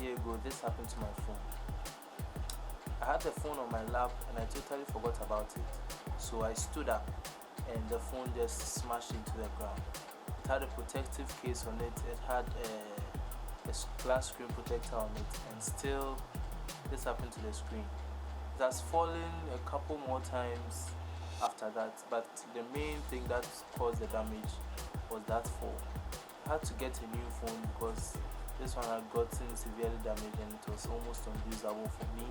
year ago, this happened to my phone. I had the phone on my lap and I totally forgot about it. So I stood up and the phone just smashed into the ground. It had a protective case on it, it had a glass screen protector on it, and still this happened to the screen. It has fallen a couple more times after that, but the main thing that caused the damage was that fall. I had to get a new phone because this one had gotten severely damaged and it was almost unusable for me.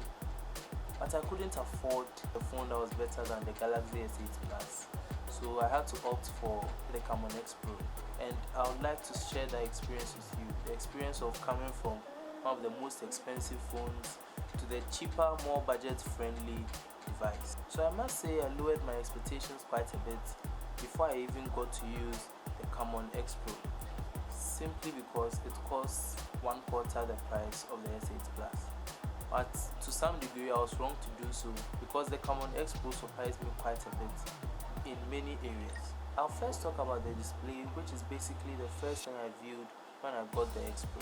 But I couldn't afford a phone that was better than the Galaxy S8 Plus, so I had to opt for the Camon X Pro. And I would like to share that experience with you, the experience of coming from one of the most expensive phones to the cheaper, more budget-friendly device. So I must say I lowered my expectations quite a bit before I even got to use the Camon X Pro, simply because it costs 1/4 the price of the S8 Plus. But to some degree I was wrong to do so, because the Camon X Pro surprised me quite a bit in many areas. I'll first talk about the display, which is basically the first thing I viewed when I got the X Pro.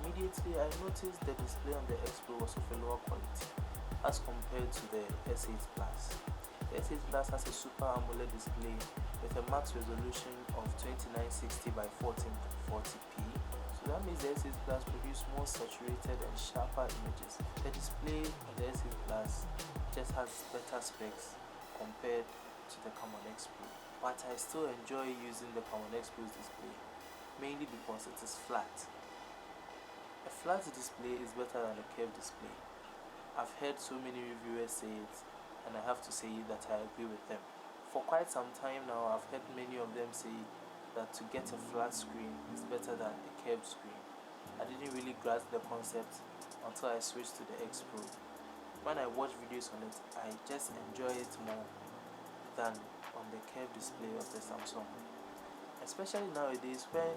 Immediately I noticed the display on the X Pro was of a lower quality as compared to the S8 Plus. The S8 Plus has a Super AMOLED display with a max resolution of 2960 by 1440p. So that means the S8 Plus produces more saturated and sharper images. The display on the S8 Plus just has better specs compared to the Camon X Pro. But I still enjoy using the Camon X Pro's display, mainly because it is flat. A flat display is better than a curved display. I've heard so many reviewers say it, and I have to say that I agree with them. For quite some time now, I've heard many of them say that to get a flat screen is better than a curved screen. I didn't really grasp the concept until I switched to the X Pro. When I watch videos on it, I just enjoy it more than on the curved display of the Samsung. Especially nowadays when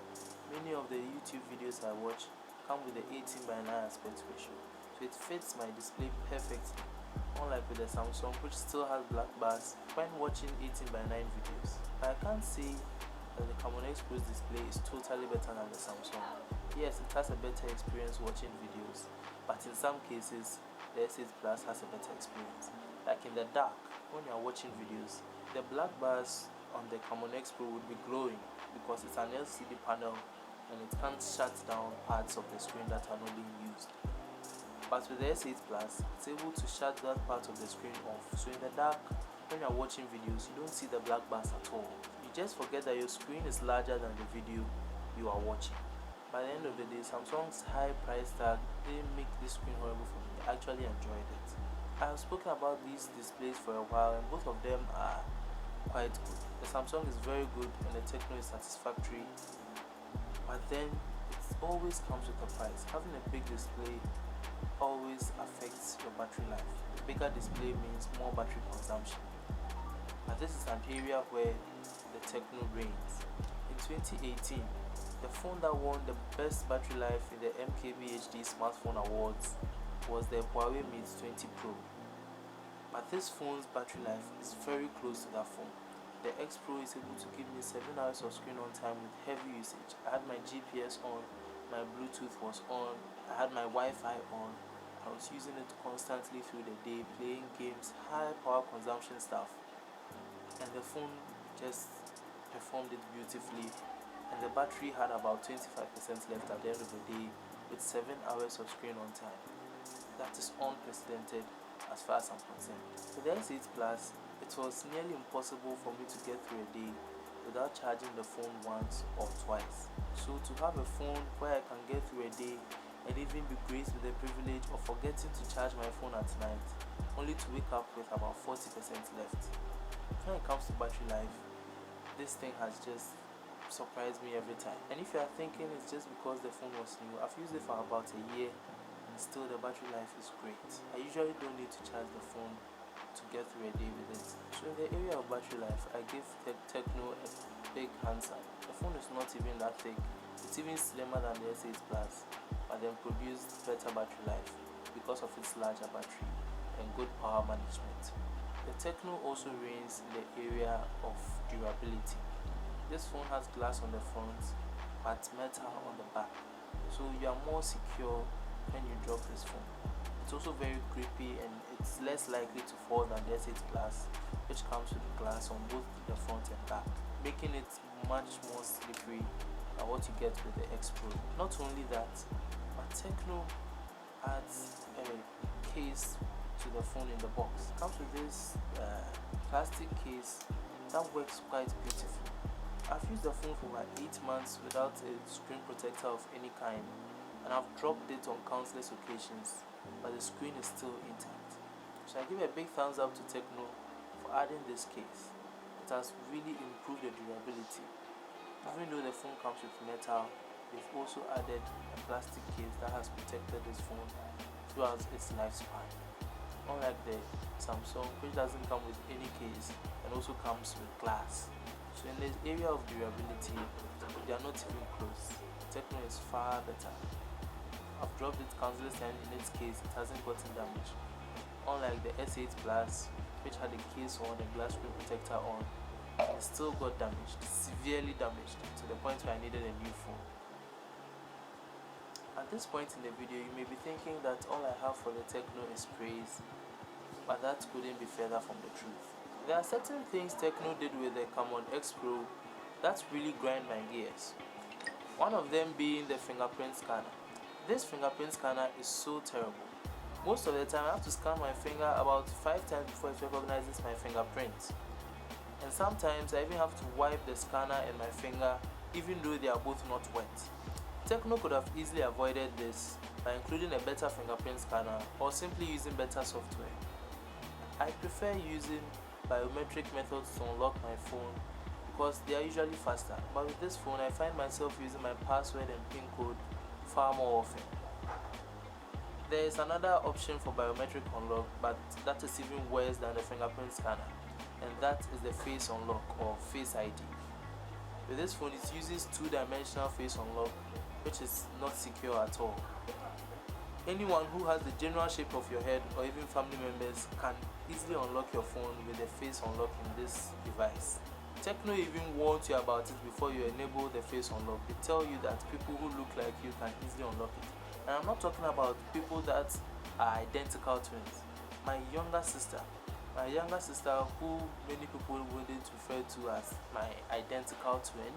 many of the YouTube videos I watch come with the 18:9 aspect ratio. So it fits my display perfectly, unlike with the Samsung, which still has black bars when watching 18:9 videos. I can't say that the Camon X Pro's display is totally better than the Samsung. Yes, it has a better experience watching videos, but in some cases the S8 Plus has a better experience. Like in the dark, when you are watching videos, the black bars on the Camon X Pro would be glowing because it's an LCD panel and it can't shut down parts of the screen that are not being used. But with the S8 Plus, it's able to shut that part of the screen off, so in the dark, when you are watching videos, you don't see the black bars at all. You just forget that your screen is larger than the video you are watching. By the end of the day, Samsung's high price tag didn't make this screen horrible for me. I actually enjoyed it. I have spoken about these displays for a while and both of them are quite good. The Samsung is very good and the Tecno is satisfactory, but then it always comes with a price. Having a big display always affects your battery life. A bigger display means more battery consumption, but this is an area where the Tecno reigns. In 2018, the phone that won the best battery life in the MKBHD Smartphone Awards was the Huawei Mate 20 Pro. But this phone's battery life is very close to that phone. The X Pro is able to give me 7 hours of screen on time with heavy usage. I had my GPS on, my Bluetooth was on, I had my Wi-Fi on. I was using it constantly through the day, playing games, high power consumption stuff. And the phone just performed it beautifully. And the battery had about 25% left at the end of the day with 7 hours of screen on time. That is unprecedented as far as I'm concerned. With the S8 Plus, it was nearly impossible for me to get through a day without charging the phone once or twice. So to have a phone where I can get through a day and even be graced with the privilege of forgetting to charge my phone at night, only to wake up with about 40% left. When it comes to battery life, this thing has just surprised me every time. And if you are thinking it's just because the phone was new, I've used it for about a year and still the battery life is great. I usually don't need to charge the phone to get through a day with it. So in the area of battery life, I give Tecno a big hands up. The phone is not even that thick, it's even slimmer than the S8 Plus, but then produced better battery life because of its larger battery and good power management. The Tecno also reigns in the area of durability. This phone has glass on the front but metal on the back, so you are more secure when you drop this phone. It's also very grippy and it's less likely to fall than the S8 Plus, which comes with glass on both the front and back, making it much more slippery than what you get with the X Pro. Not only that, but Tecno adds a case to the phone in the box. It comes with this plastic case that works quite beautifully. I've used the phone for about 8 months without a screen protector of any kind, and I've dropped it on countless occasions, but the screen is still intact. So I give a big thumbs up to Tecno for adding this case. It has really improved the durability. Even though the phone comes with metal, they've also added a plastic case that has protected this phone throughout its lifespan. Unlike the Samsung, which doesn't come with any case and also comes with glass. So in the area of durability, they are not even close. Tecno is far better. I've dropped it countless times in its case, it hasn't gotten damaged. Unlike the S8 Plus, which had a case on a glass screen protector on, it still got damaged, severely damaged, to the point where I needed a new phone. At this point in the video, you may be thinking that all I have for the Tecno is praise, but that couldn't be further from the truth. There are certain things Tecno did with the Camon X Pro that really grind my gears. One of them being the fingerprint scanner. This fingerprint scanner is so terrible. Most of the time I have to scan my finger about 5 times before it recognizes my fingerprint. And sometimes I even have to wipe the scanner and my finger even though they are both not wet. Tecno could have easily avoided this by including a better fingerprint scanner or simply using better software. I prefer using biometric methods to unlock my phone because they are usually faster, but with this phone I find myself using my password and PIN code far more often. There is another option for biometric unlock, but that is even worse than the fingerprint scanner, and that is the face unlock or face ID. With this phone it uses 2-dimensional face unlock, which is not secure at all. Anyone who has the general shape of your head or even family members can easily unlock your phone with the face unlock in this device. Tecno even warns you about it before you enable the face unlock. They tell you that people who look like you can easily unlock it. And I'm not talking about people that are identical twins. My younger sister, who many people wouldn't refer to as my identical twin,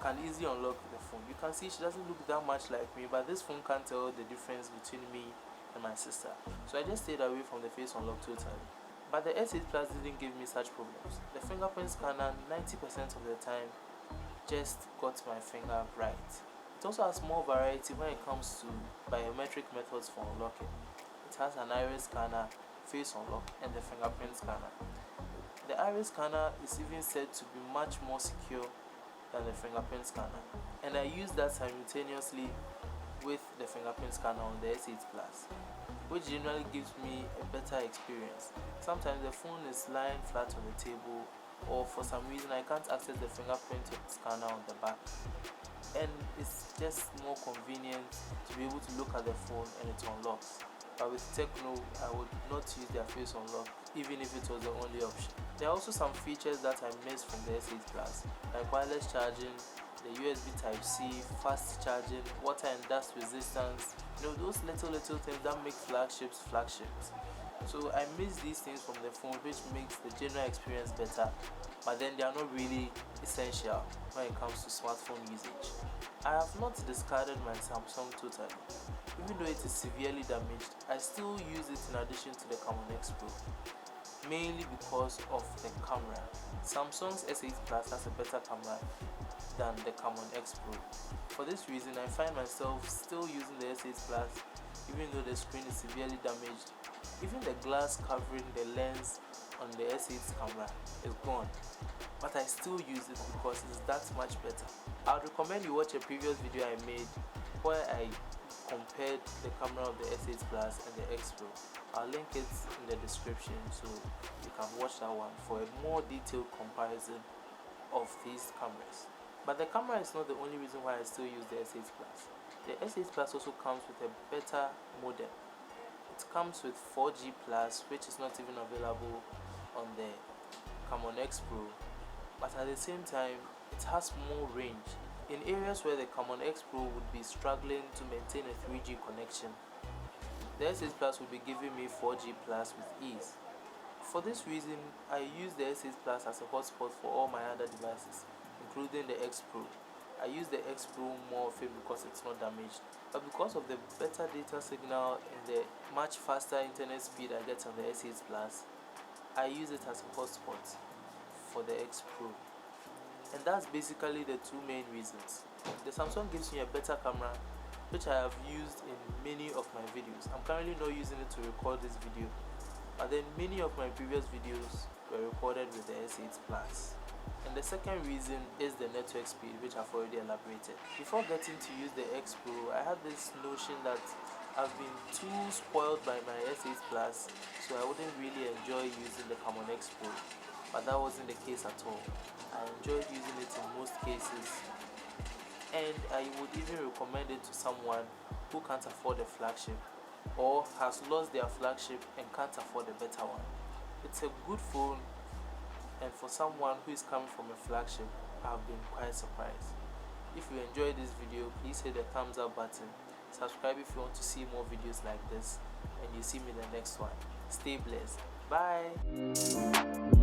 can easily unlock the phone. You can see she doesn't look that much like me, but this phone can't tell the difference between me and my sister. So I just stayed away from the face unlock totally. But the S8 Plus didn't give me such problems. The fingerprint scanner 90% of the time just got my finger right. It also has more variety when it comes to biometric methods for unlocking. It has an iris scanner, face unlock, and the fingerprint scanner. The iris scanner is even said to be much more secure than the fingerprint scanner, and I use that simultaneously with the fingerprint scanner on the S8 Plus, which generally gives me a better experience. Sometimes the phone is lying flat on the table, or for some reason I can't access the fingerprint scanner on the back, and it's just more convenient to be able to look at the phone and it unlocks. But with Tecno, I would not use their face unlock even if it was the only option. There are also some features that I missed from the S8 Plus, like wireless charging, the USB Type-C, fast charging, water and dust resistance, those little things that make flagships. So I miss these things from the phone, which makes the general experience better, but then they are not really essential when it comes to smartphone usage. I have not discarded my Samsung totally. Even though it is severely damaged, I still use it in addition to the Camon X Pro, mainly because of the camera. Samsung's S8 Plus has a better camera than the Camon X Pro. For this reason, I find myself still using the S8 Plus even though the screen is severely damaged. Even the glass covering the lens on the S8 camera is gone, but I still use it because it's that much better. I would recommend you watch a previous video I made where I compared the camera of the S8 Plus and the X Pro. I'll link it in the description so you can watch that one for a more detailed comparison of these cameras. But the camera is not the only reason why I still use the S8 Plus. The S8 Plus also comes with a better modem. It comes with 4G Plus, which is not even available on the Camon X Pro, but at the same time it has more range. In areas where the Camon X Pro would be struggling to maintain a 3G connection, The S8 Plus will be giving me 4G plus with ease. For this reason, I use the S8 Plus as a hotspot for all my other devices, including the X Pro. I use the X Pro more often because it's not damaged, but because of the better data signal and the much faster internet speed I get on the S8 Plus, I use it as a hotspot for the X Pro. And that's basically the two main reasons. The Samsung gives me a better camera, which I have used in many of my videos. I'm currently not using it to record this video, but then many of my previous videos were recorded with the S8 Plus. And the second reason is the network speed, which I've already elaborated. Before getting to use the X Pro, I had this notion that I've been too spoiled by my S8 Plus, so I wouldn't really enjoy using the Camon X Pro. But that wasn't the case at all. I enjoyed using it in most cases, and I would even recommend it to someone who can't afford a flagship or has lost their flagship and can't afford a better one. It's a good phone, and for someone who is coming from a flagship, I've been quite surprised. If you enjoyed this video, please hit the thumbs up button, subscribe if you want to see more videos like this, and you see me in the next one. Stay blessed. Bye.